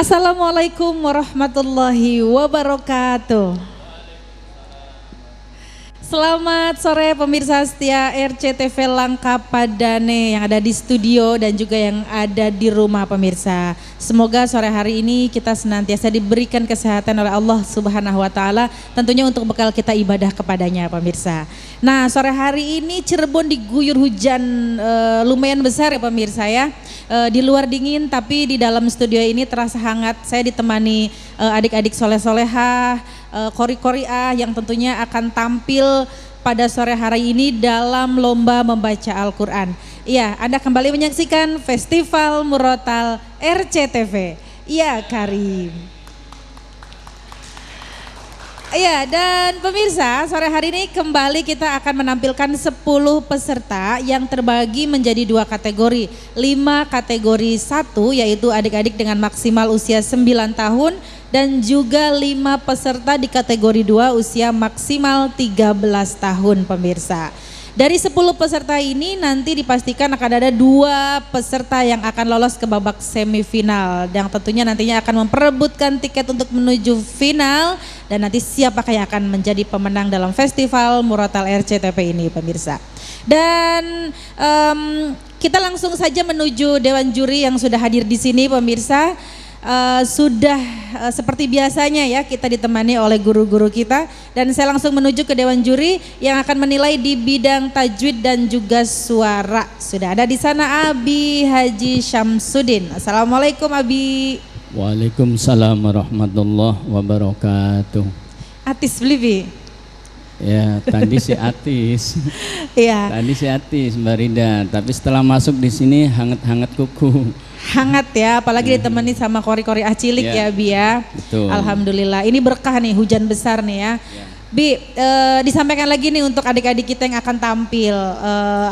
Assalamualaikum warahmatullahi wabarakatuh. Selamat sore pemirsa setia RCTV Langkapadane yang ada di studio dan juga yang ada di rumah pemirsa. Semoga sore hari ini kita senantiasa diberikan kesehatan oleh Allah Subhanahu wa taala, tentunya untuk bekal kita ibadah kepadanya pemirsa. Nah, sore hari ini Cirebon diguyur hujan lumayan besar ya pemirsa ya. Di luar dingin tapi di dalam studio ini terasa hangat. Saya ditemani adik-adik soleh-solehah, kori-koriah yang tentunya akan tampil pada sore hari ini dalam lomba membaca Al-Quran. Iya, Anda kembali menyaksikan Festival Murotal RCTV. Iya, Karim. Iya, dan pemirsa, sore hari ini kembali kita akan menampilkan 10 peserta yang terbagi menjadi 2 kategori. 5 kategori 1 yaitu adik-adik dengan maksimal usia 9 tahun dan juga 5 peserta di kategori 2 usia maksimal 13 tahun pemirsa. Dari 10 peserta ini nanti dipastikan akan ada 2 peserta yang akan lolos ke babak semifinal yang tentunya nantinya akan memperebutkan tiket untuk menuju final dan nanti siapakah yang akan menjadi pemenang dalam Festival Murotal RCTV ini pemirsa. Dan kita langsung saja menuju Dewan Juri yang sudah hadir di sini pemirsa. Sudah seperti biasanya ya kita ditemani oleh guru-guru kita dan saya langsung menuju ke Dewan Juri yang akan menilai di bidang tajwid dan juga suara. Sudah ada di sana Abi Haji Syamsuddin. Assalamualaikum Abi. Waalaikumsalam warahmatullahi wabarakatuh. Atis belibi. Ya tadi si Atis. Iya. Tadi si Atis Mbak Rida, tapi setelah masuk di sini hangat-hangat kuku. Hangat ya, apalagi ditemani sama kori-kori cilik ya Bi ya. Betul. Alhamdulillah, ini berkah nih hujan besar nih ya. Bi, disampaikan lagi nih untuk adik-adik kita yang akan tampil,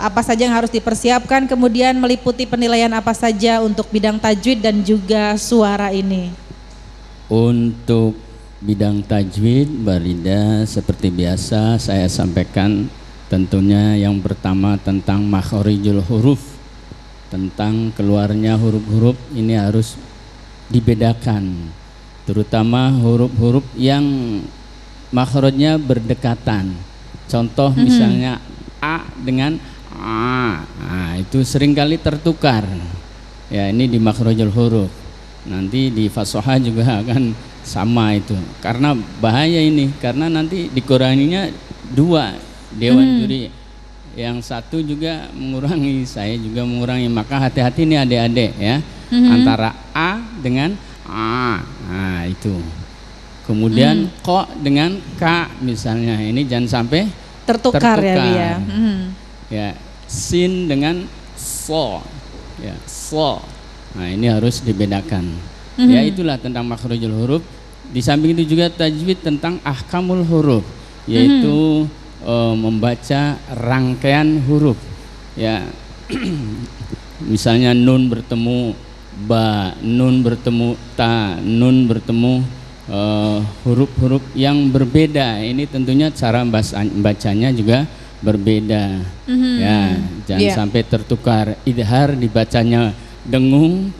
apa saja yang harus dipersiapkan, kemudian meliputi penilaian apa saja untuk bidang tajwid dan juga suara ini. Untuk bidang tajwid Mbak Rida, seperti biasa saya sampaikan tentunya yang pertama tentang makhorijul huruf. Tentang keluarnya huruf-huruf ini harus dibedakan, terutama huruf-huruf yang makhrajnya berdekatan. Contoh misalnya A dengan A, nah, itu seringkali tertukar. Ya ini di makhrajul huruf. Nanti di fasohah juga akan sama itu. Karena bahaya ini, karena nanti dikuranginya 2 Dewan Juri. Yang satu juga mengurangi, saya juga mengurangi, maka hati-hati nih adik-adik ya, antara A dengan A, nah itu. Kemudian ko dengan K misalnya, ini jangan sampai tertukar. Ya, ya. Ya, sin dengan so, ya so, nah ini harus dibedakan. Ya itulah tentang makhrajul huruf. Di samping itu juga tajwid tentang ahkamul huruf, yaitu membaca rangkaian huruf ya. Misalnya nun bertemu ba, nun bertemu ta, nun bertemu huruf-huruf yang berbeda. Ini tentunya cara bacanya juga berbeda ya, jangan sampai tertukar. Idhar dibacanya dengung,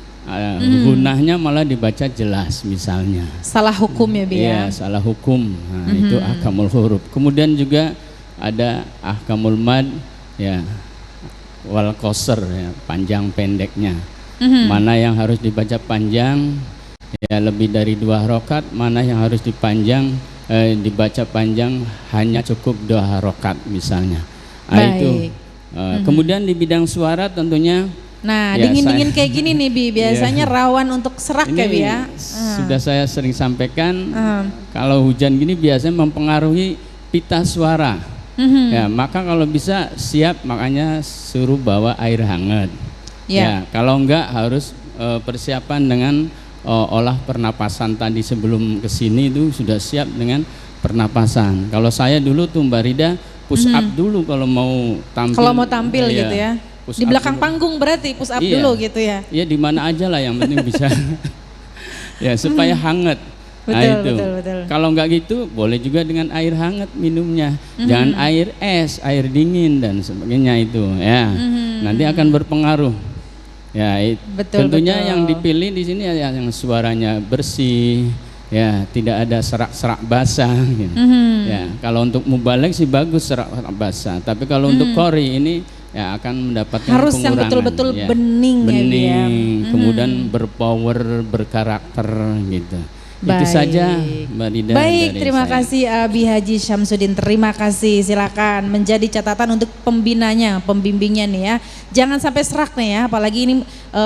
gunahnya malah dibaca jelas misalnya. Salah hukum ya Bi ya? Salah hukum. Nah, itu ahkamul huruf. Kemudian juga ada ahkamul mad ya, wal qasr ya, panjang pendeknya. Mana yang harus dibaca panjang ya lebih dari 2 harokat, mana yang harus dibaca panjang hanya cukup 2 harokat misalnya. Nah, itu. Kemudian di bidang suara tentunya. Nah, ya, dingin-dingin kayak gini nih Bi, biasanya rawan untuk serak ya Bi ya. Sudah saya sering sampaikan, kalau hujan gini biasanya mempengaruhi pita suara. Ya, maka kalau bisa siap, makanya suruh bawa air hangat. Ya, kalau enggak harus persiapan dengan olah pernapasan tadi sebelum kesini itu sudah siap dengan pernapasan. Kalau saya dulu tuh Mbak Rida push up dulu kalau mau tampil. Kalau mau tampil ya, gitu ya. Di belakang panggung berarti push up dulu gitu ya. Iya, di mana aja lah yang penting bisa. Ya, supaya hangat. Nah betul, itu. Betul. Kalau enggak gitu boleh juga dengan air hangat minumnya. Jangan air es, air dingin dan sebagainya itu ya. Nanti akan berpengaruh. Ya, Betul, tentunya betul. yang dipilih di sini ya yang suaranya bersih, ya tidak ada serak-serak basah. Gitu. Ya, kalau untuk mubalig sih bagus serak-serak basah, tapi kalau untuk qori ini ya akan mendapatkan Harus yang pengurangan. betul-betul Ya. bening ya, Bi, ya. Bening, kemudian berpower, berkarakter gitu. Itu saja Mbak Rida. Baik, dari terima saya. kasih Abi Haji Syamsuddin. Terima kasih. Silakan menjadi catatan untuk pembinanya, pembimbingnya nih ya. Jangan sampai serak nih ya, apalagi ini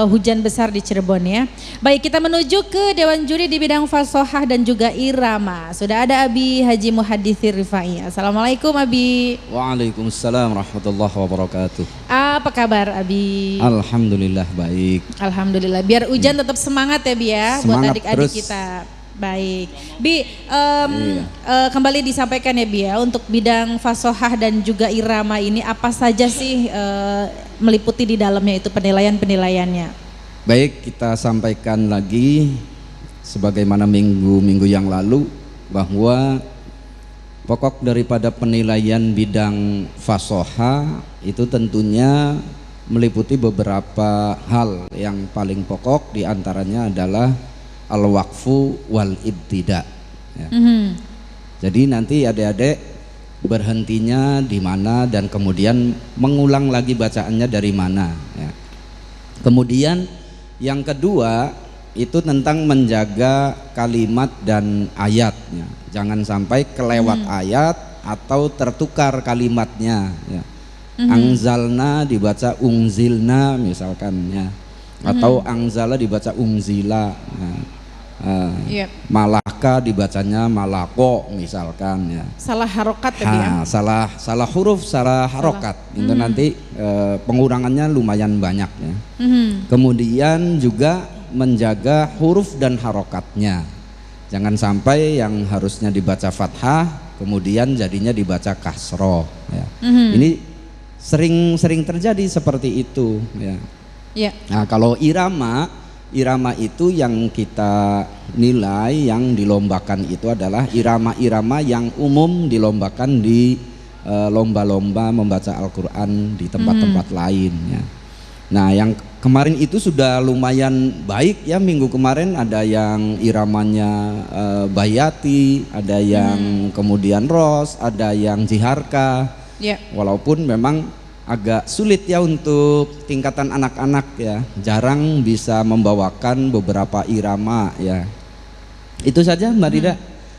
hujan besar di Cirebon ya. Baik, kita menuju ke Dewan Juri di bidang fasohah dan juga irama. Sudah ada Abi Haji Muhadithir Rifai. Assalamualaikum Abi. Waalaikumsalam warahmatullahi wabarakatuh. Apa kabar Abi? Alhamdulillah baik. Alhamdulillah. Biar hujan tetap semangat ya Bi ya, buat Semangat adik-adik terus. kita. Baik, Bi, kembali disampaikan ya Bi ya, untuk bidang fasohah dan juga irama ini apa saja sih meliputi di dalamnya itu penilaian-penilaiannya? Baik, kita sampaikan lagi sebagaimana minggu-minggu yang lalu bahwa pokok daripada penilaian bidang fasoha itu tentunya meliputi beberapa hal. Yang paling pokok diantaranya adalah al-waqfu wal ibtida ya. Jadi nanti adik-adik berhentinya di mana dan kemudian mengulang lagi bacaannya dari mana ya. Kemudian yang kedua itu tentang menjaga kalimat dan ayatnya. Jangan sampai kelewat ayat atau tertukar kalimatnya ya. Angzalna dibaca ungzilna misalkan ya. Atau angzala dibaca ungzila ya. Malaka dibacanya malako misalkan ya. Salah harokat ya Bi ya? Salah huruf, salah harokat itu nanti pengurangannya lumayan banyak ya. Kemudian juga menjaga huruf dan harokatnya, jangan sampai yang harusnya dibaca fathah kemudian jadinya dibaca kasroh ya. Ini sering terjadi seperti itu ya. Ya. Nah, kalau irama itu yang kita nilai, yang dilombakan itu adalah irama-irama yang umum dilombakan di lomba-lomba membaca Al-Quran di tempat-tempat lain ya. Nah, yang kemarin itu sudah lumayan baik ya. Minggu kemarin ada yang iramanya bayati, ada yang kemudian ros, ada yang jiharka Ya. Walaupun memang agak sulit ya untuk tingkatan anak-anak ya, jarang bisa membawakan beberapa irama ya. Itu saja Mbak Rida.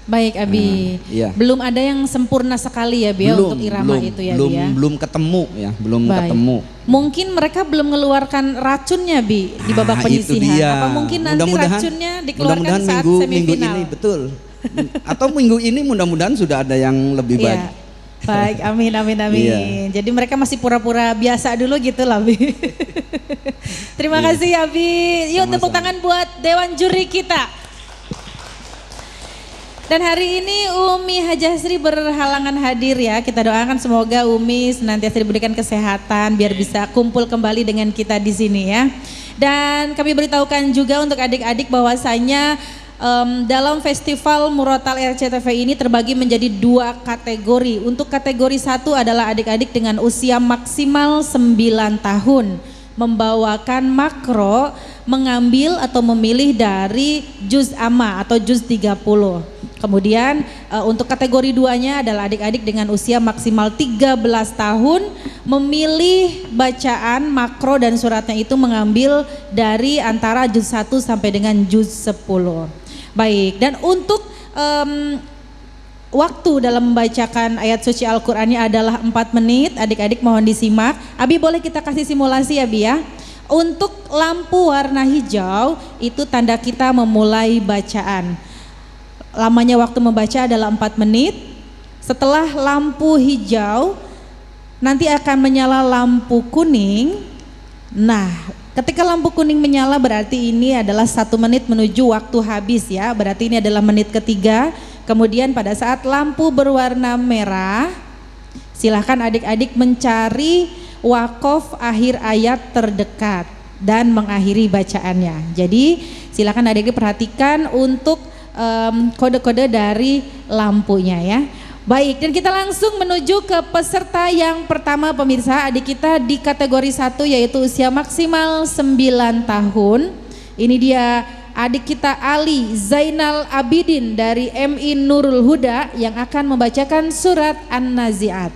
Baik Abi, iya. belum ada yang sempurna sekali ya Bi ya untuk irama itu ya Bi ya. Belum ketemu ya, belum Baik. ketemu. Mungkin mereka belum mengeluarkan racunnya Bi di babak Itu penyisihan. dia. Apa mungkin nanti racunnya dikeluarkan mudah-mudahan saat minggu semifinal? ini betul. Atau minggu ini mudah-mudahan sudah ada yang lebih Iya. baik. Baik, amin. Iya. Jadi mereka masih pura-pura biasa dulu gitu lah Bi. Terima kasih ya Bi. Yuk Sama-sama. tepuk tangan buat Dewan Juri kita. Dan hari ini Umi Hajasri berhalangan hadir ya. Kita doakan semoga Umi senantiasa diberikan kesehatan biar bisa kumpul kembali dengan kita di sini ya. Dan kami beritahukan juga untuk adik-adik bahwasanya dalam festival Murotal RCTV ini terbagi menjadi 2 kategori. Untuk kategori 1 adalah adik-adik dengan usia maksimal 9 tahun. Membawakan makro, mengambil atau memilih dari juz amma atau juz 30. Kemudian untuk kategori 2-nya adalah adik-adik dengan usia maksimal 13 tahun memilih bacaan makro dan suratnya itu mengambil dari antara juz 1 sampai dengan juz 10. Baik, dan untuk waktu dalam membacakan ayat suci Al-Qur'annya adalah 4 menit. Adik-adik mohon disimak. Abi boleh kita kasih simulasi ya Bi ya. Untuk lampu warna hijau itu tanda kita memulai bacaan. Lamanya waktu membaca adalah 4 menit. Setelah lampu hijau nanti akan menyala lampu kuning. Nah, ketika lampu kuning menyala berarti ini adalah 1 menit menuju waktu habis ya. Berarti ini adalah menit ketiga. Kemudian pada saat lampu berwarna merah, silahkan adik-adik mencari wakof akhir ayat terdekat dan mengakhiri bacaannya. Jadi silahkan adik-adik perhatikan untuk kode-kode dari lampunya ya. Baik, dan kita langsung menuju ke peserta yang pertama pemirsa. Adik kita di kategori 1 yaitu usia maksimal 9 tahun. Ini dia adik kita Ali Zainal Abidin dari MI Nurul Huda yang akan membacakan surat An-Nazi'at.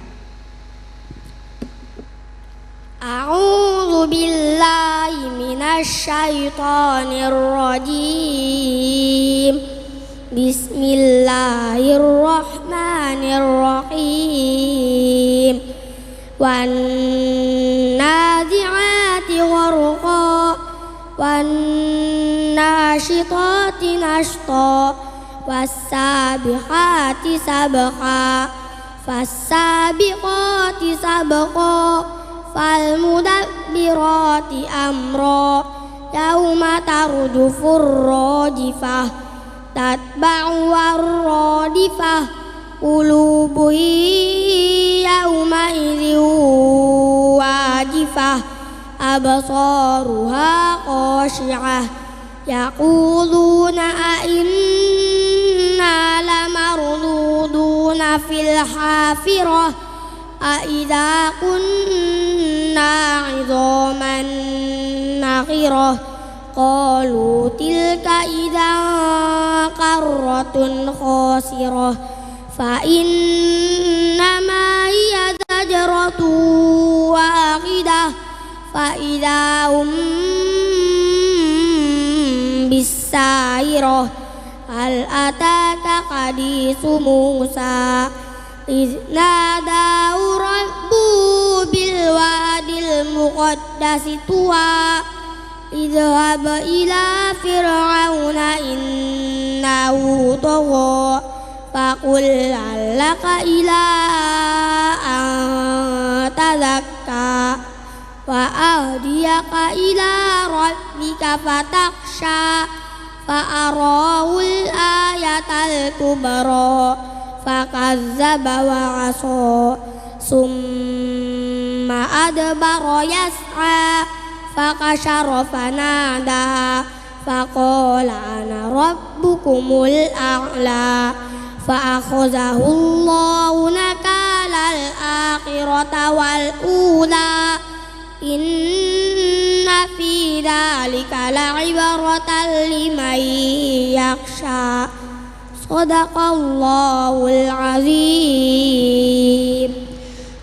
A'udzu billahi minasy syaithanir rajim. Bismillahirrahmanirrahim. Wan nazi'ati gharqa wan nasyitati nashta was-sabihati sabqa fas-sabiqati sabqa falmudabbirati amra yauma tarjufur rajifah tatba'u war-radifah qulubuh yauma idzin wajifah absaruha khashi'ah yaquluna a inna lamarduduna fil hafirah أَإِذَا كُنَّا عِظَامًا نَخِرَةً قَالُوا تِلْكَ إِذًا كَرَّةٌ خَاسِرَةٌ فَإِنَّمَا هِيَ زَجْرَةٌ وَاحِدَةٌ فَإِذَا هُمْ بِالسَّاهِرَةِ هَلْ أَتَاكَ حَدِيثُ مُوسَى إذ ناداه ربه بالواد المقدس طوى اذهب إلى فرعون إنه طغى فقل هل لك إلى أن تزكى وأهديك إلى ربك فتخشى فأراه الآية الكبرى فكذب وعصى ثم أدبر يسعى فحشر فنادى فقال أنا ربكم الأعلى فأخذه الله نكال الآخرة والأولى إن في ذلك لعبرة لمن يخشى Sadaqallahul azim.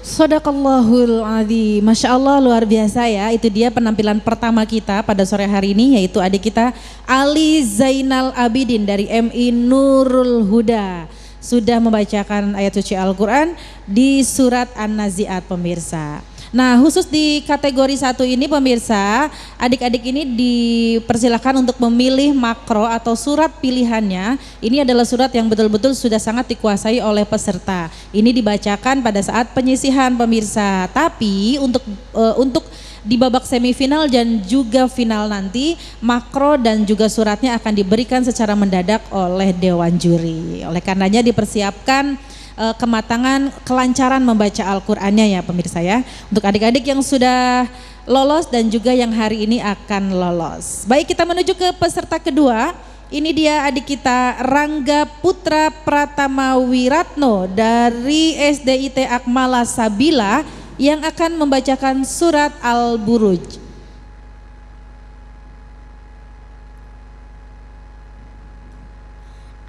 Sadaqallahul azim. Masya Allah, luar biasa ya. Itu dia penampilan pertama kita pada sore hari ini, yaitu adik kita Ali Zainal Abidin dari MI Nurul Huda. Sudah membacakan ayat suci Al-Quran di surat An-Nazi'at pemirsa. Nah, khusus di kategori 1 ini pemirsa, adik-adik ini dipersilakan untuk memilih makro atau surat pilihannya. Ini adalah surat yang betul-betul sudah sangat dikuasai oleh peserta. Ini dibacakan pada saat penyisihan pemirsa. Tapi untuk di babak semifinal dan juga final nanti, makro dan juga suratnya akan diberikan secara mendadak oleh Dewan Juri. Oleh karenanya dipersiapkan kematangan, kelancaran membaca Al-Qur'annya ya pemirsa ya. Untuk adik-adik yang sudah lolos dan juga yang hari ini akan lolos. Baik, kita menuju ke peserta kedua. Ini dia adik kita Rangga Putra Pratama Wiratno dari SDIT Akmala Sabila yang akan membacakan surat Al-Buruj.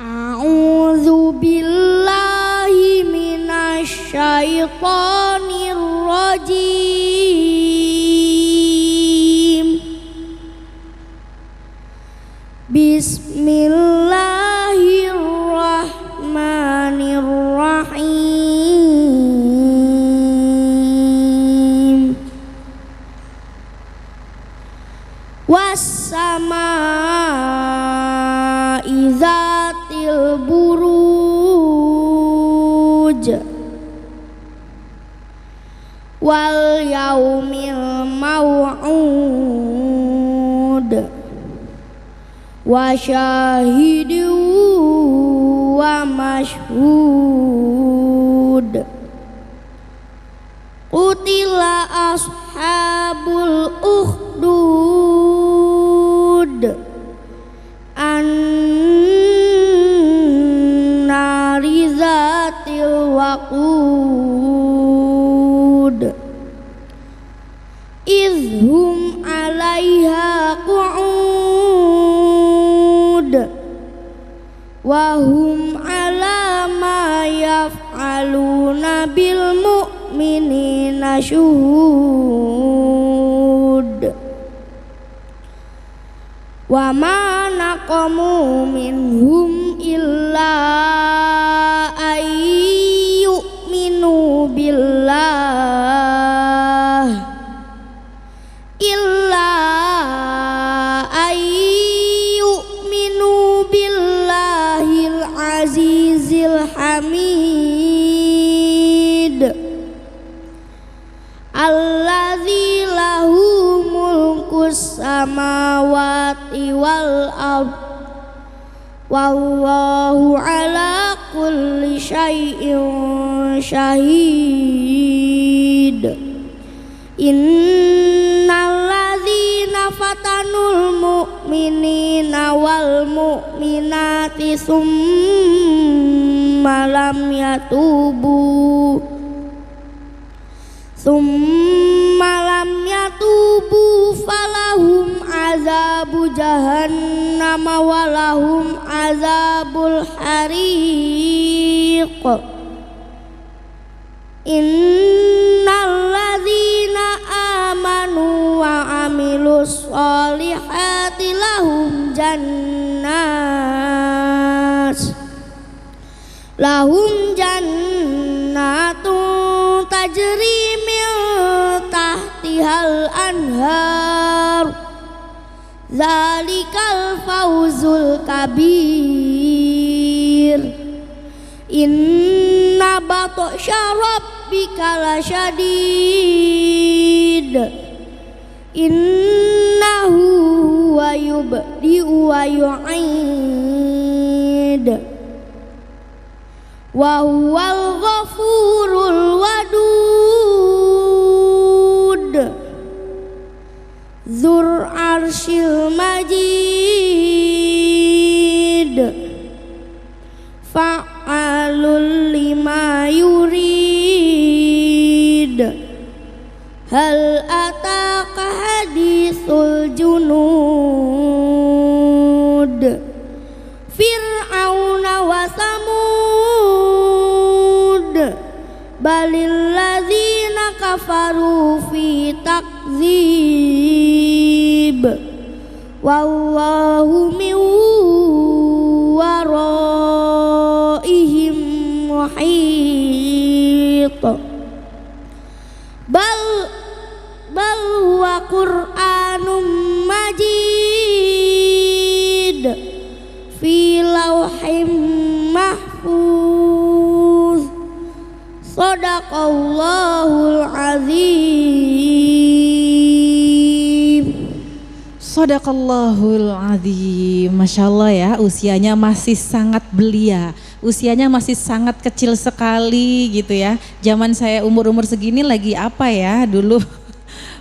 A'udzu billahi minasy syaithanir rajim. Bismillahirrahmanirrahim. Was-samaa'i dzatil buruj wal yaumil maw'ud wa syahidin wa mashhud. Qutila ashabul ukhdud an-nari zatil wa hum ala ma yaf'aluna bil mu'minina syuhud. Wa ma naqamu minhum illa ayyu'minu billah billahil azizil hamid alladzi lahu mulkus samawati wal ard wallahu ala kulli syai'in syahid. Innalladzina fatanul mu'minina wal mu'minati summa lam yatubu falahum azabu jahannam walahum azabul hariq. Innalladzina amanu wa amilus solihati lahum jannatun tajri min tahtihal anhar zalikal fawzul kabir. Inna batsya rabbika lasyadid innahu huwa yubdi'u wa yu'id wa huwal ghafurul wadud dzul arsyil majid fa'alul lima yurid. Hal ataka hadithul junud Fir'auna wa samud balil ladzina kafaru fi takdzib wallahu min waraihim muhit. Bal huwa Qur'anum majid fi lauhim mahfuz. Shadaqallahul azim. Shadaqallahul azim. Masya Allah ya, usianya masih sangat belia, usianya masih sangat kecil sekali gitu ya. Zaman saya umur-umur segini lagi apa ya dulu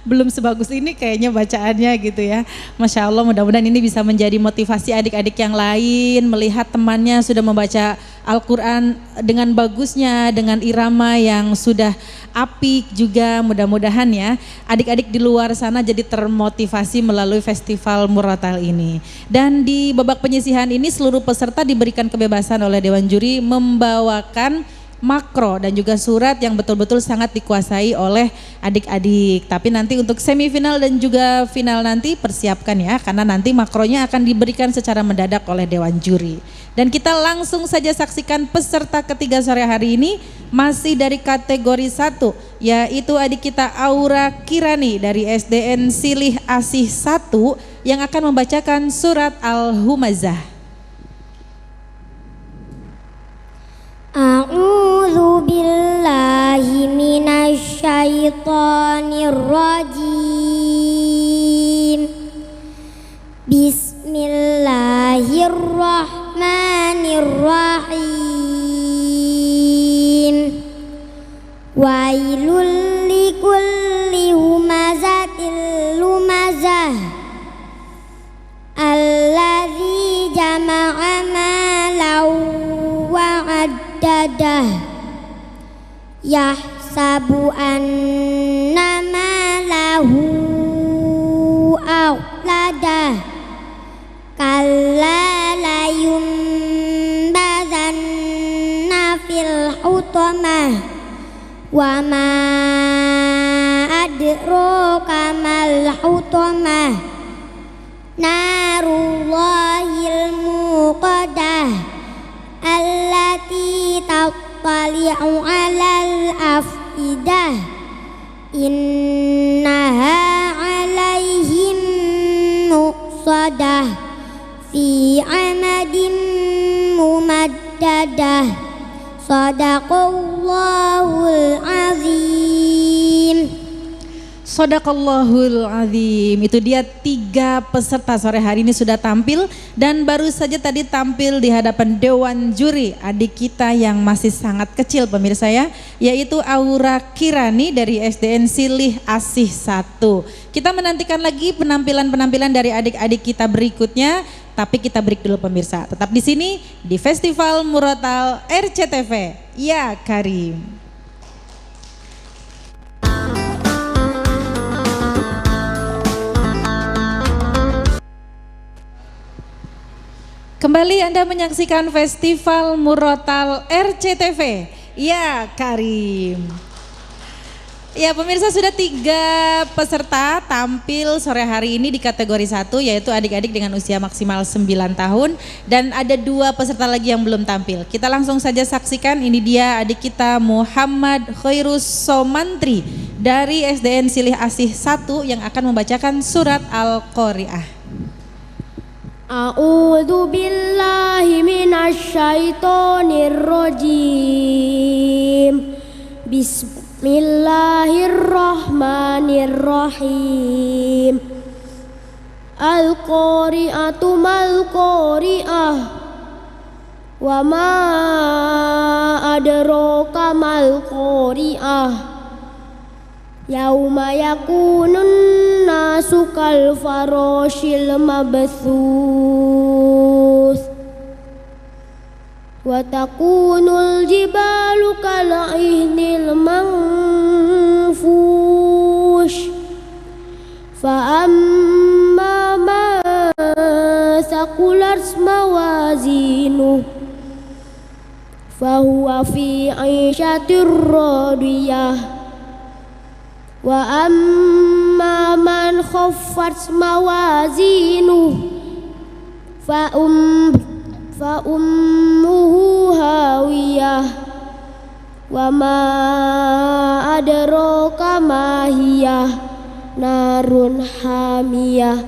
belum sebagus ini kayaknya bacaannya gitu ya. Masya Allah, mudah-mudahan ini bisa menjadi motivasi adik-adik yang lain melihat temannya sudah membaca Al-Quran dengan bagusnya, dengan irama yang sudah apik juga. Mudah-mudahan ya adik-adik di luar sana jadi termotivasi melalui festival Murattal ini. Dan di babak penyisihan ini seluruh peserta diberikan kebebasan oleh Dewan Juri membawakan makro dan juga surat yang betul-betul sangat dikuasai oleh adik-adik. Tapi nanti untuk semifinal dan juga final nanti persiapkan ya, karena nanti makronya akan diberikan secara mendadak oleh Dewan Juri. Dan kita langsung saja saksikan peserta ketiga sore hari ini masih dari kategori 1, yaitu adik kita Aura Kirani dari SDN Silih Asih 1 yang akan membacakan surat Al-Humazah. A'udzu billahi minasy syaithanir rajim. Bismillahirrahmanirrahim. Wailul likulli humazatil lumazah alladzi jama'a malan wa addadah yahsabu anna malahu awladah kalla la hutamah wa ma adraka mal hutamah narullahil muqadah allati tattali'u 'alal afidah innaha 'alaihim muqsadah fi 'amadin mumaddadah sadaqallahul azim. Shadaqallahul azim. Itu dia 3 peserta sore hari ini sudah tampil dan baru saja tadi tampil di hadapan Dewan Juri adik kita yang masih sangat kecil pemirsa ya, yaitu Aura Kirani dari SDN Silih Asih 1. Kita menantikan lagi penampilan-penampilan dari adik-adik kita berikutnya, tapi kita break dulu pemirsa. Tetap di sini di Festival Murotal RCTV. Ya Karim. Kembali Anda menyaksikan Festival Murotal RCTV. Ya Karim. Ya pemirsa, sudah 3 peserta tampil sore hari ini di kategori 1, yaitu adik-adik dengan usia maksimal 9 tahun. Dan ada 2 peserta lagi yang belum tampil. Kita langsung saja saksikan, ini dia adik kita Muhammad Khairus Somantri dari SDN Silih Asih 1 yang akan membacakan surat Al-Qari'ah. A'udzu billahi minasy syaithanir rajim. Bismillahirrahmanirrahim. Al-qari'atu mal qari'ah. Wa ma adraka mal qari'ah. Yauma yakunun nasu kal farashil mabthuth wa takunul jibalu kal ihnil manfush fa amma ma thaqulat mawazinuh fa huwa fi 'ishatir radiyah wa amma man khaffat mawazinuh fa ummuhu hawiyah wa ma adraka ma hiyah narun hamiyah.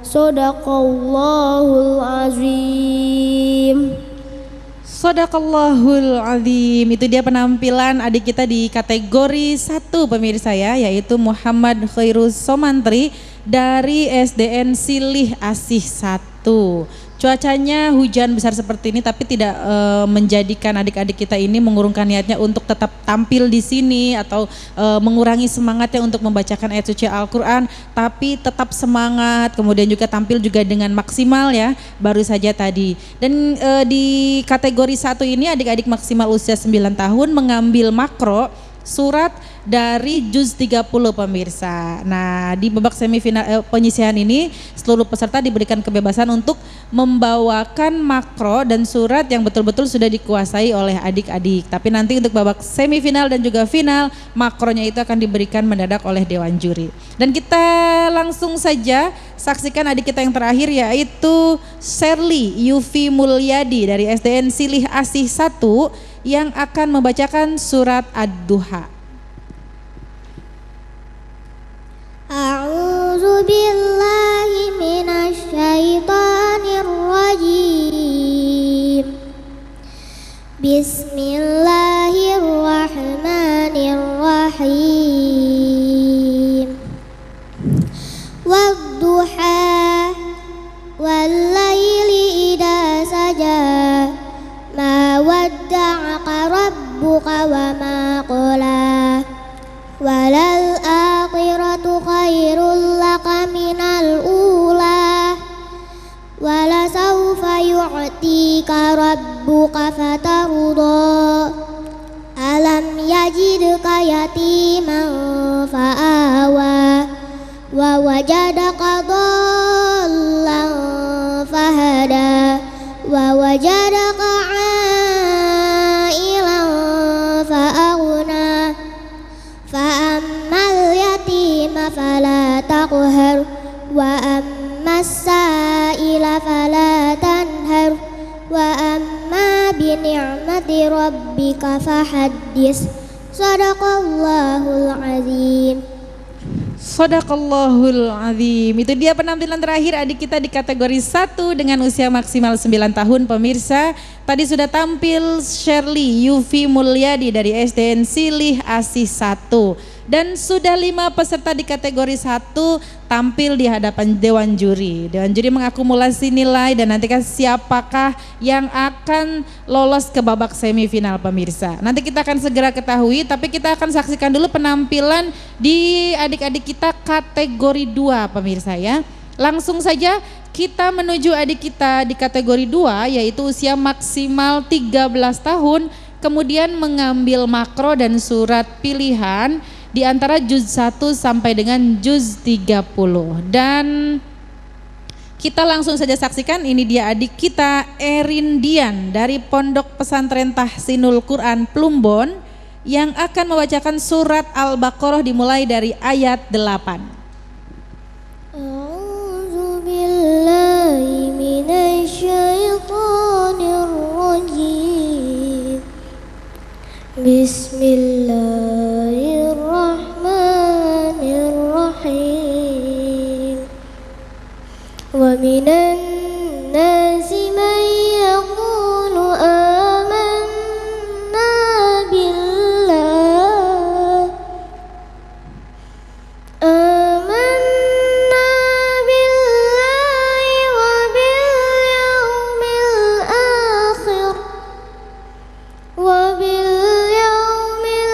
Shadaqallahul azim. Shadaqallahul azim. Itu dia penampilan adik kita di kategori 1 pemirsa ya, yaitu Muhammad Khairus Somantri dari SDN Silih Asih 1. Cuacanya hujan besar seperti ini tapi tidak menjadikan adik-adik kita ini mengurungkan niatnya untuk tetap tampil di sini atau mengurangi semangatnya untuk membacakan ayat suci Al-Quran, tapi tetap semangat, kemudian juga tampil juga dengan maksimal ya, baru saja tadi. Dan di kategori 1 ini adik-adik maksimal usia 9 tahun mengambil makro surat dari juz 30 pemirsa. Nah, di babak semifinal penyisihan ini seluruh peserta diberikan kebebasan untuk membawakan makro dan surat yang betul-betul sudah dikuasai oleh adik-adik. Tapi nanti untuk babak semifinal dan juga final, makronya itu akan diberikan mendadak oleh Dewan Juri. Dan kita langsung saja saksikan adik kita yang terakhir, yaitu Sherly Yufi Mulyadi dari SDN Silih Asih 1 yang akan membacakan surat Ad-Duha. A'udzu billahi minasy syaithanir rajim. Bismillahirrahmanirrahim. Wadduha wal laili idza saja ma wadda'aka rabbuka wa ma qala walal akhiratu khairul laka minal ula wala sawfa yu'tika rabbuka fatarda alam yajidka yatiman fa'awa wa wajadaka dhallan fahada wa wajadaka 'ailan بنعمة ربك فحدث صدق الله العظيم. Shadaqallahul azim. Itu dia penampilan terakhir adik kita di kategori 1 dengan usia maksimal 9 tahun pemirsa. Tadi sudah tampil Shirley Yufi Mulyadi dari SDN Silih Asih 1. Dan sudah 5 peserta di kategori 1 tampil di hadapan Dewan Juri. Dewan Juri mengakumulasi nilai dan nantikan siapakah yang akan lolos ke babak semifinal pemirsa. Nanti kita akan segera ketahui, tapi kita akan saksikan dulu penampilan di adik-adik kita kategori 2 pemirsa ya. Langsung saja kita menuju adik kita di kategori 2 yaitu usia maksimal 13 tahun, kemudian mengambil makro dan surat pilihan di antara juz 1 sampai dengan juz 30. Dan kita langsung saja saksikan, ini dia adik kita Erin Dian dari Pondok Pesantren Tahsinul Quran Plumbon yang akan membacakan surat Al-Baqarah dimulai dari ayat 8. A'udzu billahi minasyaitonir rajim. Bismillahirrahmanirrahim. Wa minan nasi man yaqulu amanna billah wa bil yawmil akhir wa bil yawmil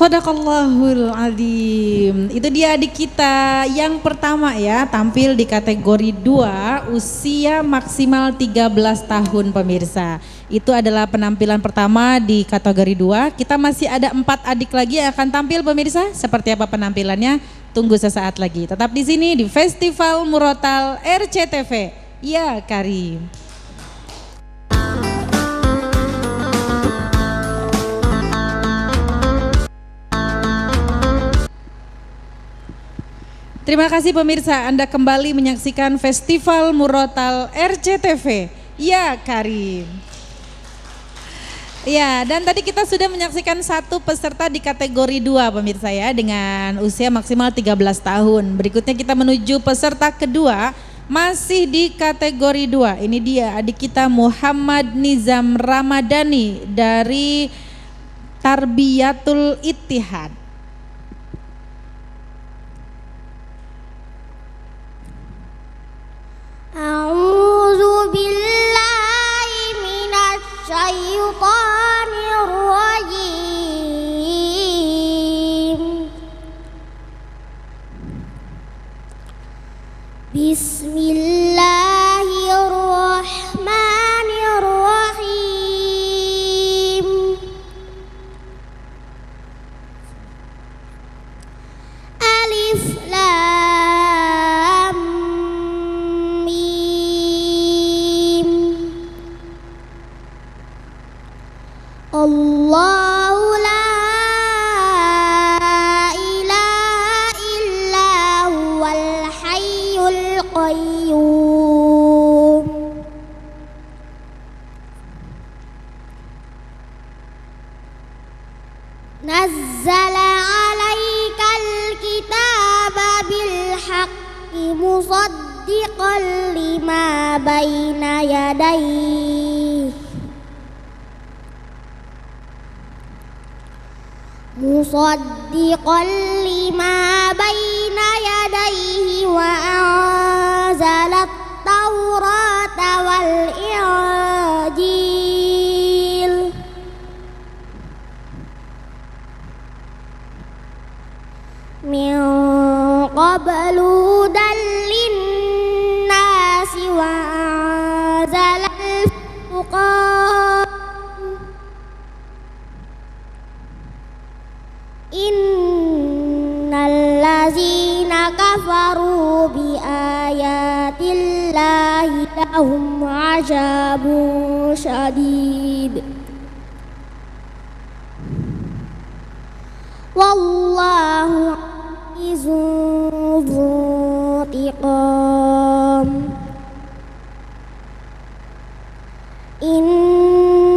Shadaqallahul adzim. Itu dia adik kita yang pertama ya, tampil di kategori 2, usia maksimal 13 tahun pemirsa. Itu adalah penampilan pertama di kategori 2. Kita masih ada 4 adik lagi yang akan tampil pemirsa. Seperti apa penampilannya? Tunggu sesaat lagi. Tetap di sini di Festival Murotal RCTV. Ya Karim. Terima kasih pemirsa, Anda kembali menyaksikan Festival Murotal RCTV. Ya Karim. Ya, dan tadi kita sudah menyaksikan satu peserta di kategori 2 pemirsa ya, dengan usia maksimal 13 tahun. Berikutnya kita menuju peserta kedua, masih di kategori 2. Ini dia adik kita Muhammad Nizam Ramadhani dari Tarbiyatul Ittihad. A'udzu billahi minasy syaithanir rajim. Bismillahirrahmanirrahim. Alif Lam Mim. Allahu la ilaha illa huwal hayyul qayyum. Nazzala 'alaikal kitaba bil haqqi musaddiqan lima baina yadayhi. Musaddiqan lima baina yadayhi wa anzalat taurata wal injil. Min qablu hudan linnasi wa anzalal furqan. Innal ladzina kafaru bi ayatillahi lahum 'adzabun syadid. Wallahu 'azizun dzuntiqam.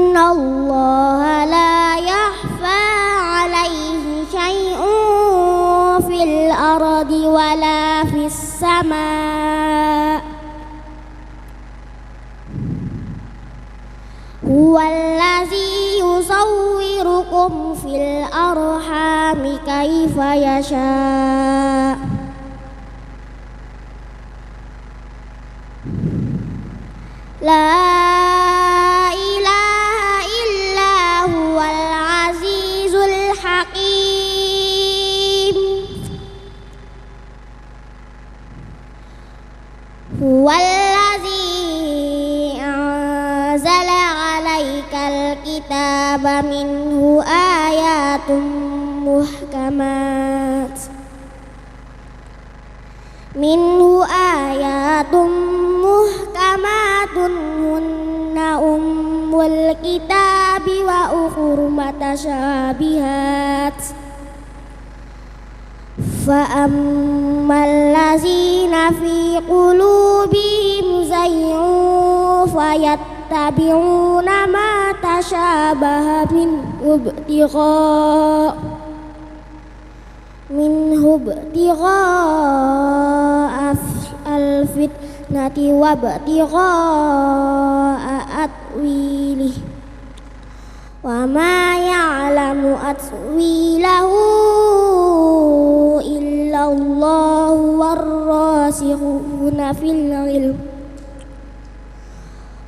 Innallaha la yakhfa 'alaihi syai'un fil ardi wala fis sama'. Huwallazi yusawwirukum fil arhami kaifa yasha'. La ilaha illa huwal azizul hakim. Huwallazi anzala 'alaikal kitaba minhu ayatun muhkamat. Minhu ayatun muhkamatun hunna ummul kitabi wa ukhru mutasyabihat. Fa ammal ladzina fi qulubihim zayghun fayattabi'una ma tashabaha minhu ibtigha'a al-fitnati wa ibtigha'a atwilih wa ma ya'lamu atwilahu illallahu warrasikhuna fil ilm.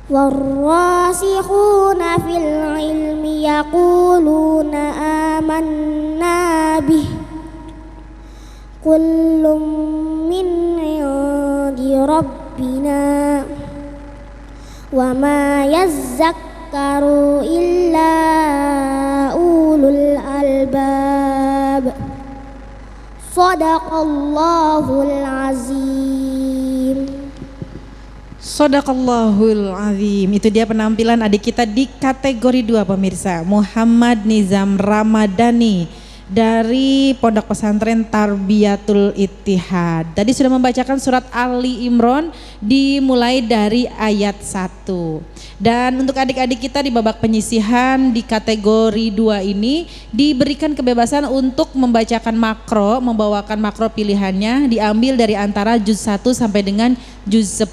Warrasikhuna fil ilmi yaquluna amanna به كل من عند ربنا وما يذكر إلا أولو الألباب صدق الله العظيم. Shadaqallahul azim. Itu dia penampilan adik kita di kategori 2 pemirsa. Muhammad Nizam Ramadhani dari Pondok Pesantren Tarbiyatul Ittihad. Tadi sudah membacakan surat Ali Imran dimulai dari ayat 1. Dan untuk adik-adik kita di babak penyisihan di kategori 2 ini diberikan kebebasan untuk membacakan makro, membawakan makro pilihannya diambil dari antara juz 1 sampai dengan juz 10.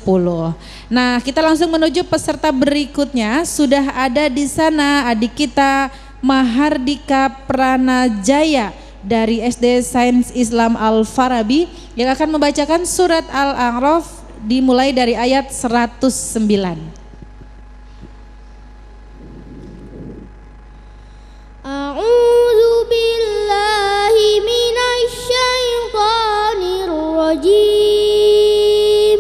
Nah, kita langsung menuju peserta berikutnya. Sudah ada di sana adik kita Mahardika Pranajaya dari SD Sains Islam Al-Farabi yang akan membacakan surat Al-A'raf dimulai dari ayat 109. A'udzu billahi minasy syaithanir rajim.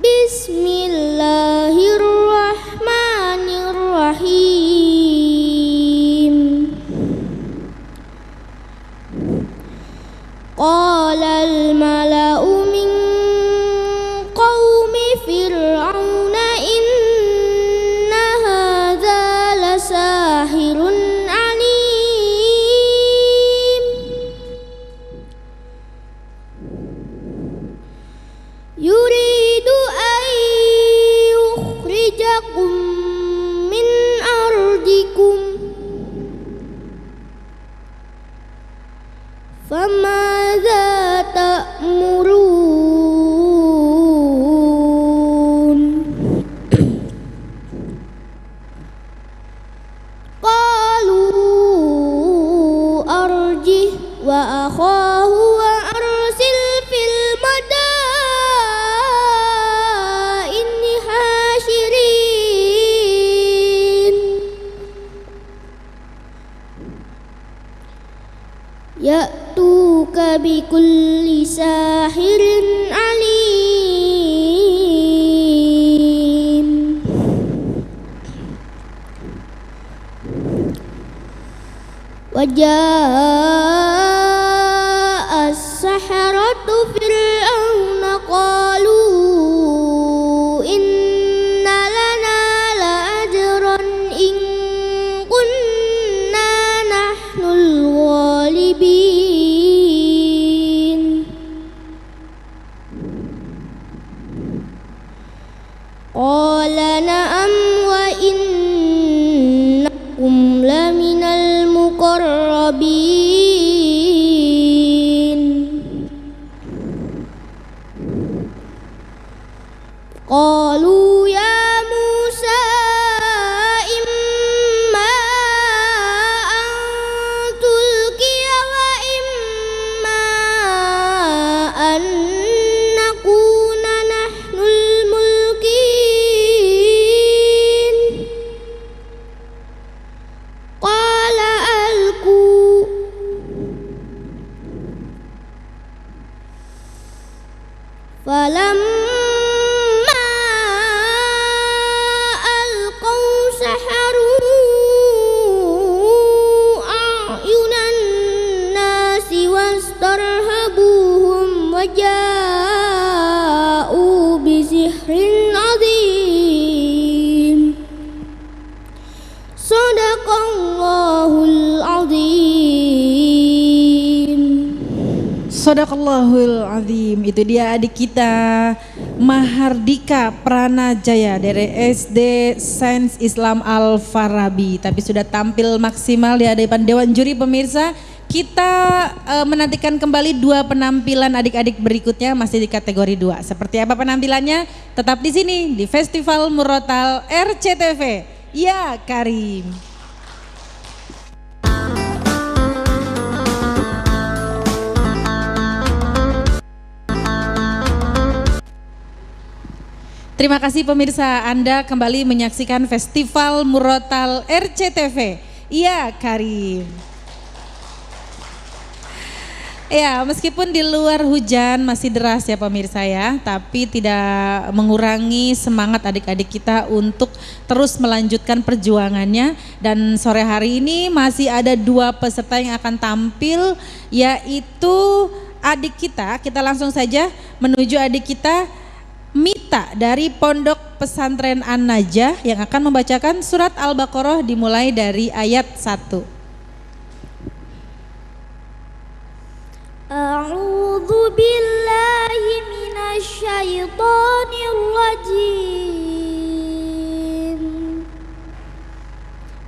Bismillahirrahmanirrahim. Qala al-mala'u min qaumi fir'auna inna hadza lasahirun alim. Yuridu an yukhrijakum min ardikum famadza ta'murun. Qalu arjih wa akhahu wa arsil fil madaini hasyirin ya'tuka bikulli sahirin alim. Wajaa as-saharatu fir'auna qalu inna lana la ajran in kunna nahnul ghalibin. Qala na'am wa innakum laminal muqarrabin. Qalu ya Musa imma an tulqiya wa imma an nakuna nahnul mulkin. Qala alqu falamma alqaw saharu a'yunan nasi wastarhabuhum waja'u bisihrin azim. Sadaqallahul azim. Shadaqallahul azim. Itu dia adik kita Mahardika Pranajaya dari SD Sains Islam Al-Farabi. Tapi sudah tampil maksimal di hadapan Dewan Juri pemirsa. Kita menantikan kembali 2 penampilan adik-adik berikutnya masih di kategori 2. Seperti apa penampilannya? Tetap di sini di Festival Murotal RCTV. Ya Karim. Terima kasih pemirsa, Anda kembali menyaksikan Festival Murotal RCTV Iya Karim. Ya, meskipun di luar hujan masih deras ya pemirsa ya, tapi tidak mengurangi semangat adik-adik kita untuk terus melanjutkan perjuangannya. Dan sore hari ini masih ada 2 peserta yang akan tampil, yaitu adik kita langsung saja menuju adik kita Mita dari Pondok Pesantren An-Najah yang akan membacakan surat Al-Baqarah dimulai dari ayat 1. A'udzu billahi minasy syaithanir rajim.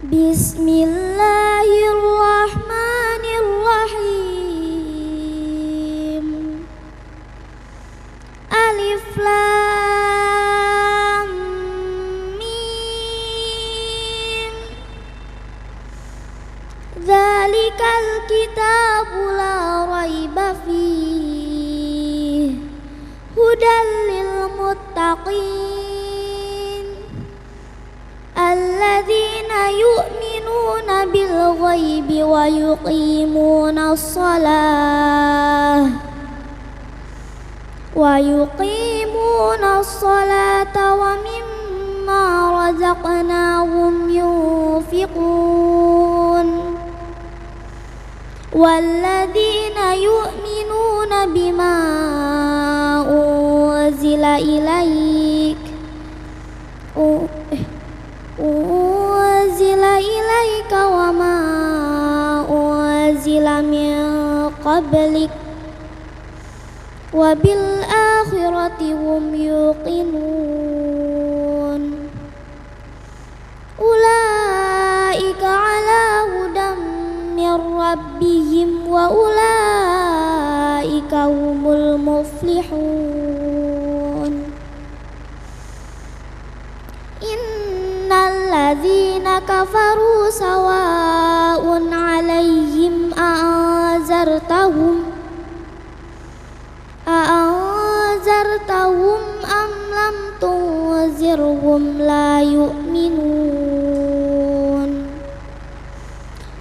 Bismillahirrahmanirrahim. Alif Lam Mim. Dzalikal kitabu la raiba fihi hudal lil muttaqin alladzina yu'minuna bil ghaibi wa yuqimunas salata wa mimma razaqnahum yunfiqun walladzina yu'minuna bima unzila ilaika wa ma unzila min qablik wa bil akhirati hum yuqinun ulaika ala hudam min rabbihim wa ulaika humul muflihun. Innal ladzina kafaru sawa'un 'alaihim a'anzartahum am lam tunzirhum la yu'minun.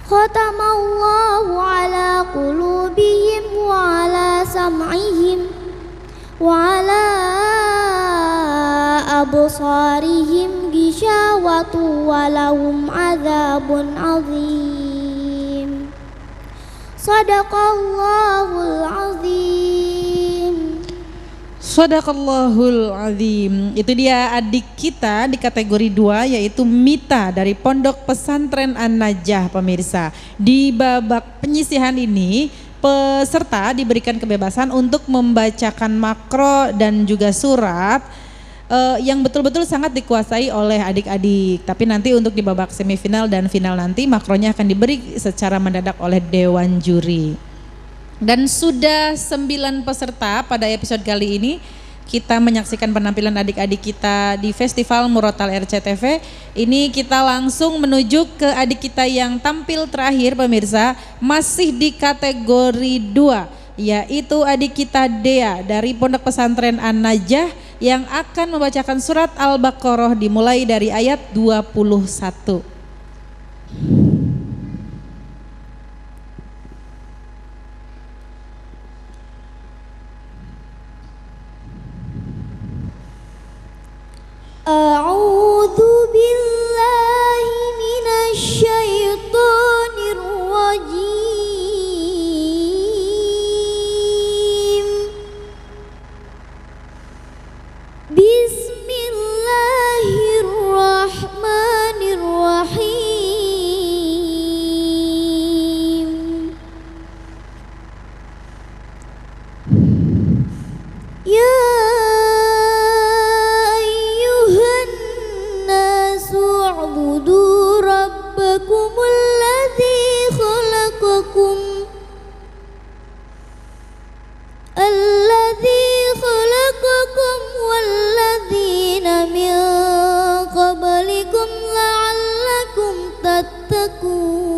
Khatamallahu ala qulubihim wa ala sam'ihim wa ala absarihim ghishawatu wa lahum adzabun azim. Sadaqallahul azim. Shadaqallahul azim. Itu dia adik kita di kategori 2 yaitu Mita dari Pondok Pesantren An-Najah pemirsa. Di babak penyisihan ini peserta diberikan kebebasan untuk membacakan makro dan juga surat yang betul-betul sangat dikuasai oleh adik-adik. Tapi nanti untuk di babak semifinal dan final nanti makronya akan diberi secara mendadak oleh Dewan Juri. Dan sudah 9 peserta pada episode kali ini. Kita menyaksikan penampilan adik-adik kita di Festival Murotal RCTV. Ini kita langsung menuju ke adik kita yang tampil terakhir pemirsa. Masih di kategori 2, yaitu adik kita Dea dari Pondok Pesantren An-Najah yang akan membacakan surat Al-Baqarah dimulai dari ayat 21. A'udzu billahi minasy syaithanir rajim. Bismillahirrahmanirrahim. Ya اعبدوا ربكم الذي خلقكم والذين من قبلكم لعلكم تتقون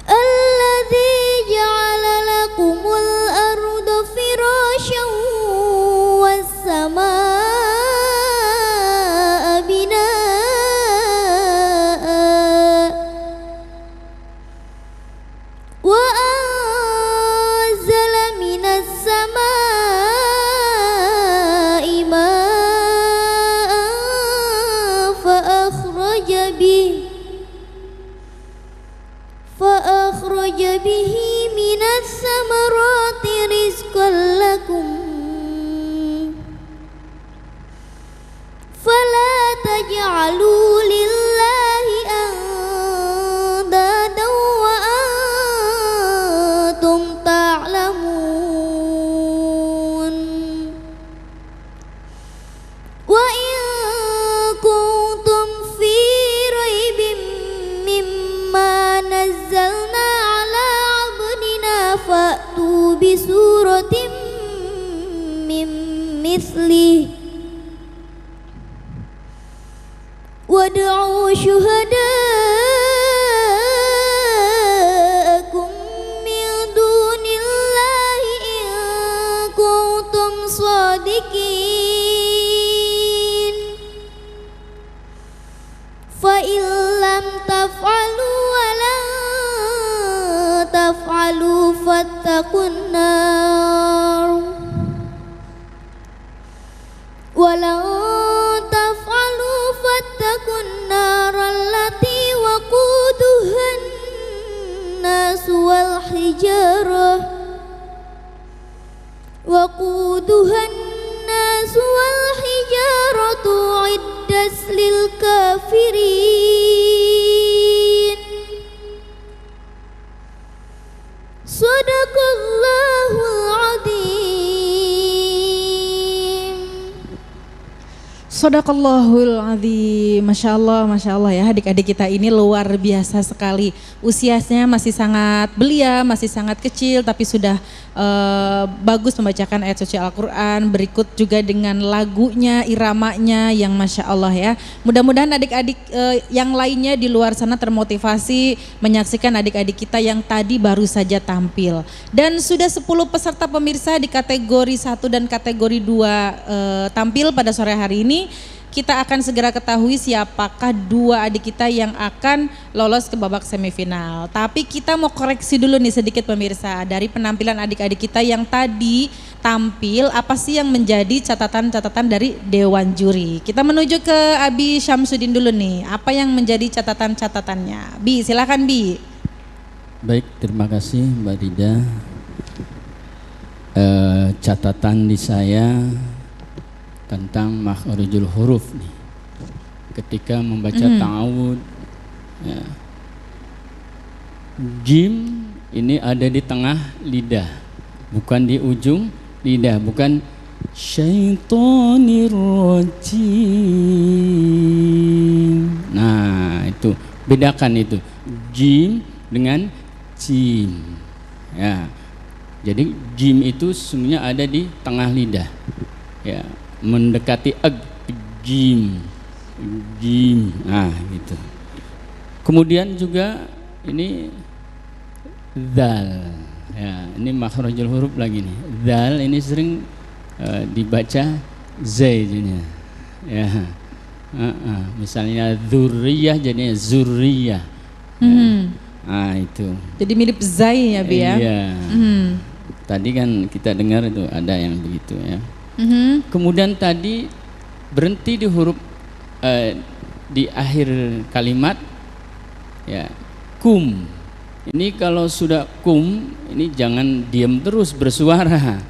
الذي جعل لكم الأرض فراشا والسماء بناء به فأخرج به من الثمرات رزقا لكم فلا تجعلوا لله أندادا وأنتم تعلمون وإن كنتم في ريب مما نزلنا على عبدنا فأتوا بسورة من مثله وادعوا شهداءكم من دون الله إن كنتم صادقين فإن لم تفعلوا ولن تفعلوا فاتقوا النار ولن تفعلوا فاتقوا النار التي وقودها الناس والحجارة أعدت للكافرين صدق الله العظيم. Shadaqallahul azim. Masya Allah ya, adik-adik kita ini luar biasa sekali. Usianya masih sangat belia, masih sangat kecil, tapi sudah bagus membacakan ayat suci Al-Quran. Berikut juga dengan lagunya, iramanya yang Masya Allah ya. Mudah-mudahan adik-adik yang lainnya di luar sana termotivasi menyaksikan adik-adik kita yang tadi baru saja tampil. Dan sudah 10 peserta pemirsa di kategori 1 dan kategori 2 tampil pada sore hari ini. Kita akan segera ketahui siapakah 2 adik kita yang akan lolos ke babak semifinal. Tapi kita mau koreksi dulu nih sedikit pemirsa. Dari penampilan adik-adik kita yang tadi tampil, apa sih yang menjadi catatan-catatan dari Dewan Juri? Kita menuju ke Abi Syamsuddin dulu nih. Apa yang menjadi catatan-catatannya? Bi, silakan Bi. Baik, terima kasih Mbak Rida. Catatan di saya tentang makharijul huruf nih. Ketika membaca ta'awud ya. Jim ini ada di tengah lidah, bukan di ujung lidah, bukan syaitonir rajim. Nah, itu bedakan itu jim dengan jim. Ya. Jadi jim itu semuanya ada di tengah lidah. Ya, mendekati jim, nah gitu. Kemudian juga ini zal, ya ini makhrajul huruf lagi nih. Zal ini sering dibaca zai jadinya, ya. Misalnya zuriyah jadinya zuriyah. Nah itu. Jadi mirip zai ya Bi ya. Iya. Tadi kan kita dengar itu ada yang begitu ya. Kemudian tadi berhenti di huruf di akhir kalimat ya, kum. Ini kalau sudah kum ini jangan diam terus bersuara.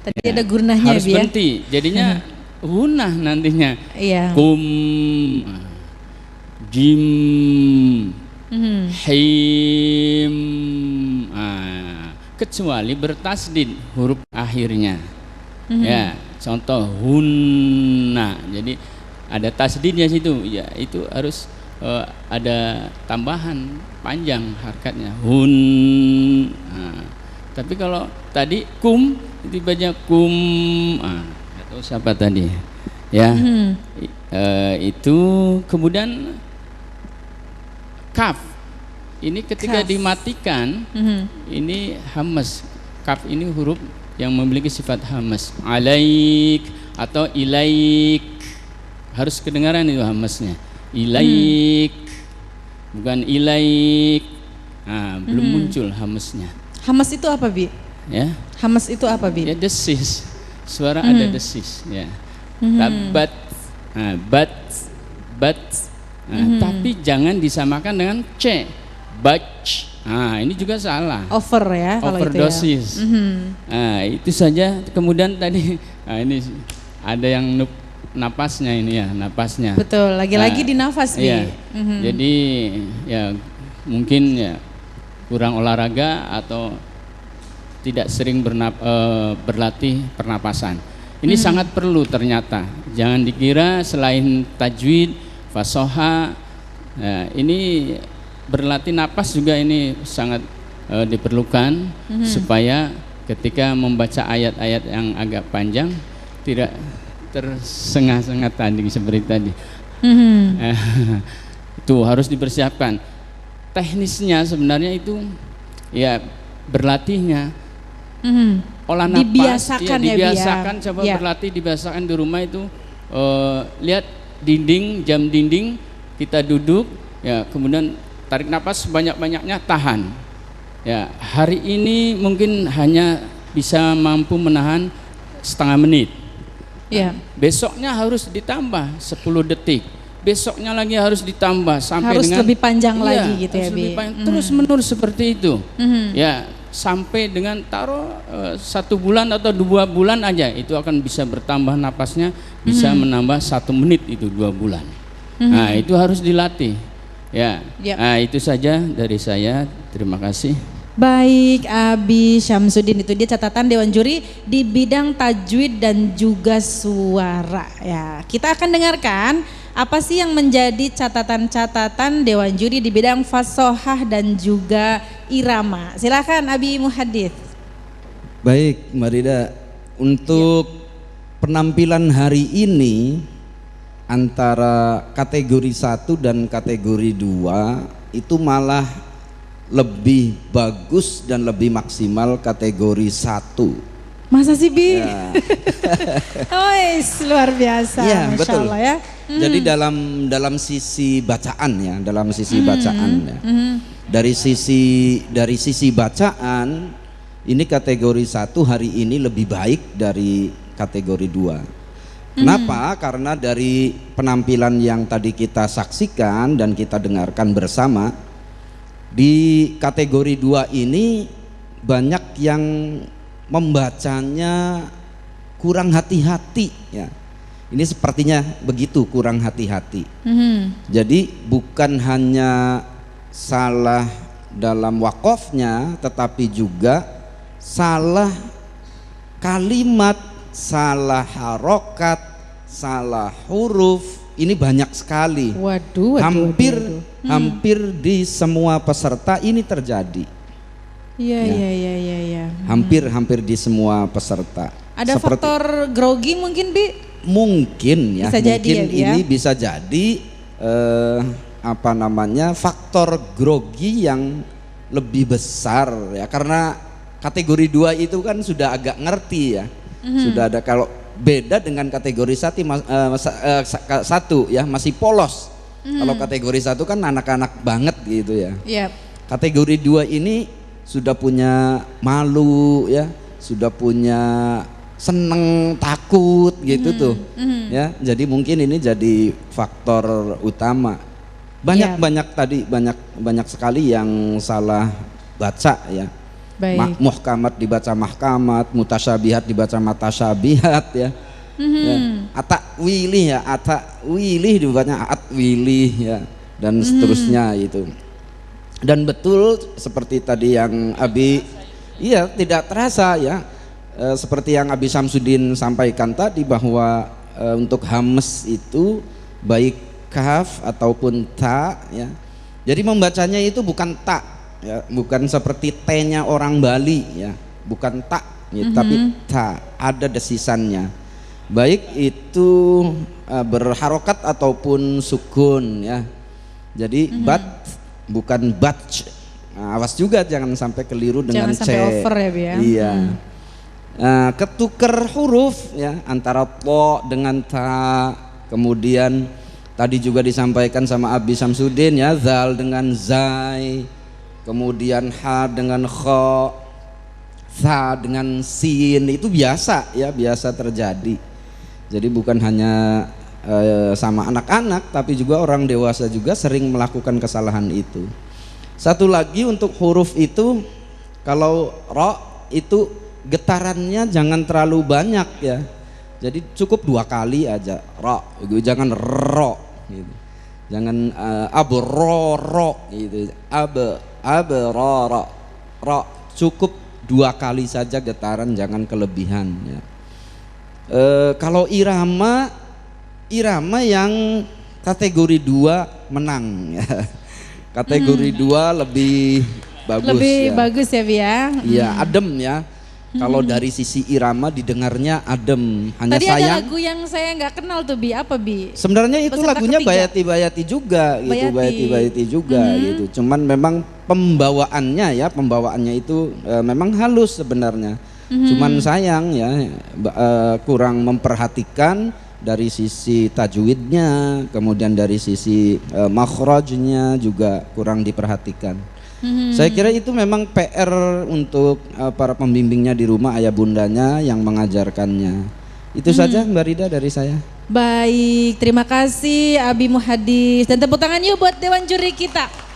Tadi ya, ada gurnahnya harus ya, berhenti. Jadinya hunah nantinya. Iya. Kum, jim, him. Kecuali bertasdid huruf akhirnya. Ya, contoh hunna. Jadi ada tasdidnya situ. Ya, itu harus ada tambahan panjang harkatnya. Hun. Nah, tapi kalau tadi kum itu baca kum. Nggak tahu siapa tadi. Ya. Itu kemudian kaf. Ini ketika kaf dimatikan ini hamas. Kaf ini huruf yang memiliki sifat hamas, alaik atau ilaik, harus kedengaran itu hamasnya, ilaik bukan ilaik. Belum muncul hamasnya. Hamas itu apa Bi? Ya, hamas itu apa Bi? Ya desis, suara ada desis ya. Bat, bat, tapi Tapi jangan disamakan dengan C, batch. Nah, ini juga salah. Over ya kalau Overdosis. itu ya. Nah, itu saja. Kemudian tadi, nah ini ada yang napasnya ini ya, napasnya. Betul, lagi-lagi Nah, di nafas nih. iya. Jadi ya mungkin ya kurang olahraga atau tidak sering berlatih pernapasan. Ini sangat perlu ternyata. Jangan dikira selain tajwid, fasoha, ini berlatih napas juga ini sangat diperlukan supaya ketika membaca ayat-ayat yang agak panjang tidak tersengah-sengah tadi seperti tadi. Itu harus dipersiapkan. Teknisnya sebenarnya itu ya berlatihnya. Olah napas, Dibiasakan ya, dibiasakan, Bi, ya. coba Ya. berlatih, dibiasakan di rumah itu. Lihat dinding, jam dinding, kita duduk, ya kemudian tarik napas sebanyak-banyaknya, tahan. Ya, hari ini mungkin hanya bisa mampu menahan setengah menit. Ya. Besoknya harus ditambah 10 detik. Besoknya lagi harus ditambah sampai Harus dengan lebih panjang Iya, lagi gitu ya, harus lebih Bi. panjang. Terus menerus seperti itu. Ya, sampai dengan taruh 1 bulan atau 2 bulan aja itu akan bisa bertambah napasnya, bisa menambah 1 menit itu 2 bulan. Nah, itu harus dilatih. Ya. Yap. Nah, itu saja dari saya. Terima kasih. Baik, Abi Syamsuddin, itu dia catatan Dewan Juri di bidang tajwid dan juga suara. Ya, kita akan dengarkan apa sih yang menjadi catatan-catatan Dewan Juri di bidang fasohah dan juga irama. Silakan Abi Muhadith. Baik, Mbak Rida, untuk penampilan hari ini antara kategori 1 dan kategori 2 itu malah lebih bagus dan lebih maksimal kategori 1. Masa sih, Bi? Ya. Luar biasa, Iya, Masya betul. Allah ya. Jadi dalam sisi bacaan ya, dalam sisi bacaan ya. Dari sisi bacaan ini kategori 1 hari ini lebih baik dari kategori 2. Kenapa? Karena dari penampilan yang tadi kita saksikan dan kita dengarkan bersama, di kategori 2 ini banyak yang membacanya kurang hati-hati ya. Ini sepertinya begitu, kurang hati-hati. Jadi bukan hanya salah dalam wakofnya, tetapi juga salah kalimat, salah harokat, salah huruf. Ini banyak sekali. Waduh, Hampir di semua peserta ini terjadi. Iya. Hampir di semua peserta. Ada faktor grogi mungkin, Bi? Mungkin ya, Bisa jadi mungkin ya, Bi, ya? ini bisa jadi faktor grogi yang lebih besar ya, karena kategori 2 itu kan sudah agak ngerti ya. Sudah ada, kalau beda dengan kategori 1 ya masih polos. Kalau kategori 1 kan anak-anak banget gitu ya. Iya. Kategori 2 ini sudah punya malu ya, sudah punya seneng, takut gitu tuh. Ya, jadi mungkin ini jadi faktor utama. Banyak sekali yang salah baca ya. Baik. Muhkamat dibaca mahkamat, mutasyabihat dibaca matasyabihat ya. Atawilih dibacanya atwilih ya, dan seterusnya itu. Dan betul seperti tadi yang Abi, iya tidak terasa ya, seperti yang Abi Syamsuddin sampaikan tadi bahwa untuk hames itu baik kaf ataupun ta ya. Jadi membacanya itu bukan ta ya, bukan seperti T-nya orang Bali ya, bukan ta ya, tapi ta, ada desisannya. Baik itu berharokat ataupun sukun ya. Jadi bat bukan batch. Nah, awas juga jangan sampai keliru dengan Jangan sampai over ya, Bi, ya. Iya. Nah, ketuker huruf ya antara to dengan ta, kemudian tadi juga disampaikan sama Abi Syamsuddin ya, zal dengan zai, kemudian ha dengan kho, sa dengan sin, itu biasa ya, biasa terjadi. Jadi bukan hanya sama anak-anak, tapi juga orang dewasa juga sering melakukan kesalahan itu. Satu lagi untuk huruf itu, kalau ro itu getarannya jangan terlalu banyak ya. Jadi cukup 2 kali aja ro, jangan ro gitu. Jangan abroro gitu. Abroro ro, cukup 2 kali saja getaran, jangan kelebihan ya. Kalau irama yang kategori 2 menang ya. Kategori 2 lebih bagus. Lebih ya. bagus ya Bi ya. Iya, adem ya. Kalau dari sisi irama didengarnya adem. Hanya Tadi sayang. ada lagu yang saya nggak kenal tuh Bi, apa Bi? Sebenarnya itu Peserta lagunya ketiga. Bayati-Bayati juga gitu, Bayati. Bayati-Bayati juga gitu. Cuman memang pembawaannya itu memang halus sebenarnya. Cuman sayang ya kurang memperhatikan dari sisi tajwidnya, kemudian dari sisi makhrajnya juga kurang diperhatikan. Saya kira itu memang PR untuk para pembimbingnya di rumah, ayah bundanya yang mengajarkannya. Itu saja Mbak Rida dari saya. Baik, terima kasih Abi Muhadis, dan tepuk tangan yuk buat Dewan Juri kita.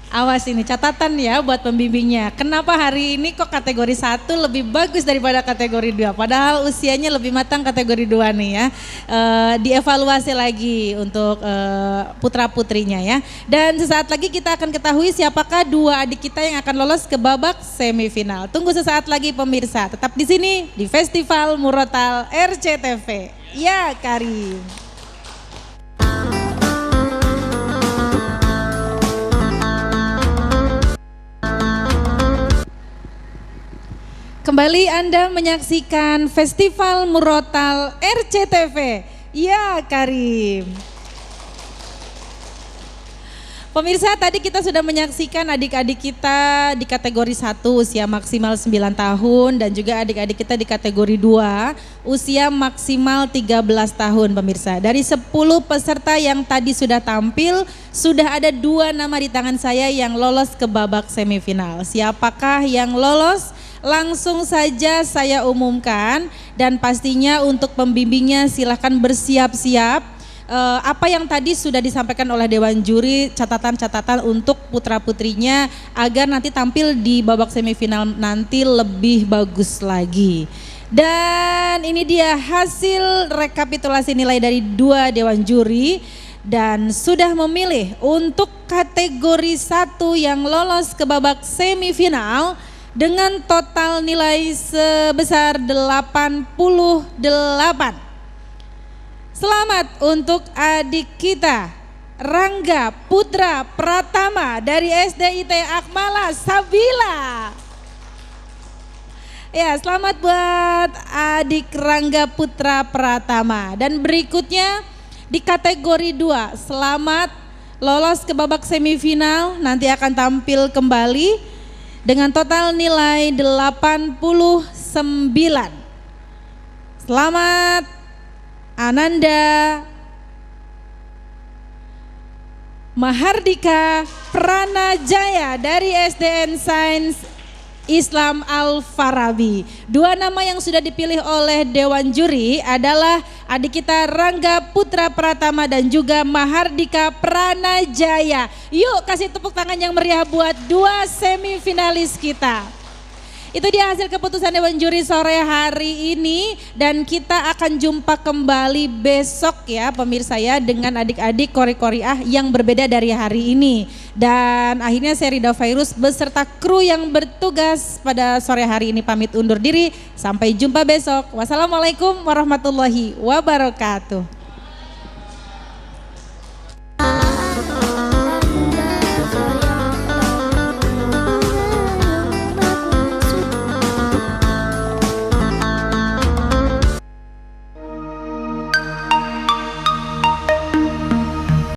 Awas ini catatan ya buat pembimbingnya. Kenapa hari ini kok kategori 1 lebih bagus daripada kategori 2? Padahal usianya lebih matang kategori 2 nih ya. Dievaluasi lagi untuk putra putrinya ya. Dan sesaat lagi kita akan ketahui siapakah 2 adik kita yang akan lolos ke babak semifinal. Tunggu sesaat lagi pemirsa. Tetap di sini di Festival Murotal RCTV. Ya Karim. Kembali Anda menyaksikan Festival Murotal RCTV. Ya Karim. Pemirsa, tadi kita sudah menyaksikan adik-adik kita di kategori 1 usia maksimal 9 tahun dan juga adik-adik kita di kategori 2 usia maksimal 13 tahun pemirsa. Dari 10 peserta yang tadi sudah tampil, sudah ada 2 nama di tangan saya yang lolos ke babak semifinal. Siapakah yang lolos? Langsung saja saya umumkan, dan pastinya untuk pembimbingnya silahkan bersiap-siap. Apa yang tadi sudah disampaikan oleh Dewan Juri, catatan-catatan untuk putra-putrinya agar nanti tampil di babak semifinal nanti lebih bagus lagi. Dan ini dia hasil rekapitulasi nilai dari 2 Dewan Juri, dan sudah memilih untuk kategori 1 yang lolos ke babak semifinal dengan total nilai sebesar 88. Selamat untuk adik kita Rangga Putra Pratama dari SDIT Akmala Sabila. Ya, selamat buat adik Rangga Putra Pratama. Dan berikutnya di kategori 2, selamat lolos ke babak semifinal, nanti akan tampil kembali dengan total nilai 89. Selamat Ananda Mahardika Pranajaya dari SDN Sains Islam Al-Farabi. 2 nama yang sudah dipilih oleh Dewan Juri adalah adik kita Rangga Putra Pratama dan juga Mahardika Pranajaya. Yuk kasih tepuk tangan yang meriah buat 2 semifinalis kita. Itu dia hasil keputusan Dewan Juri sore hari ini, dan kita akan jumpa kembali besok ya pemirsa ya dengan adik-adik Qori-Qoriah yang berbeda dari hari ini. Dan akhirnya saya Rida Fairuz beserta kru yang bertugas pada sore hari ini pamit undur diri. Sampai jumpa besok. Wassalamualaikum warahmatullahi wabarakatuh.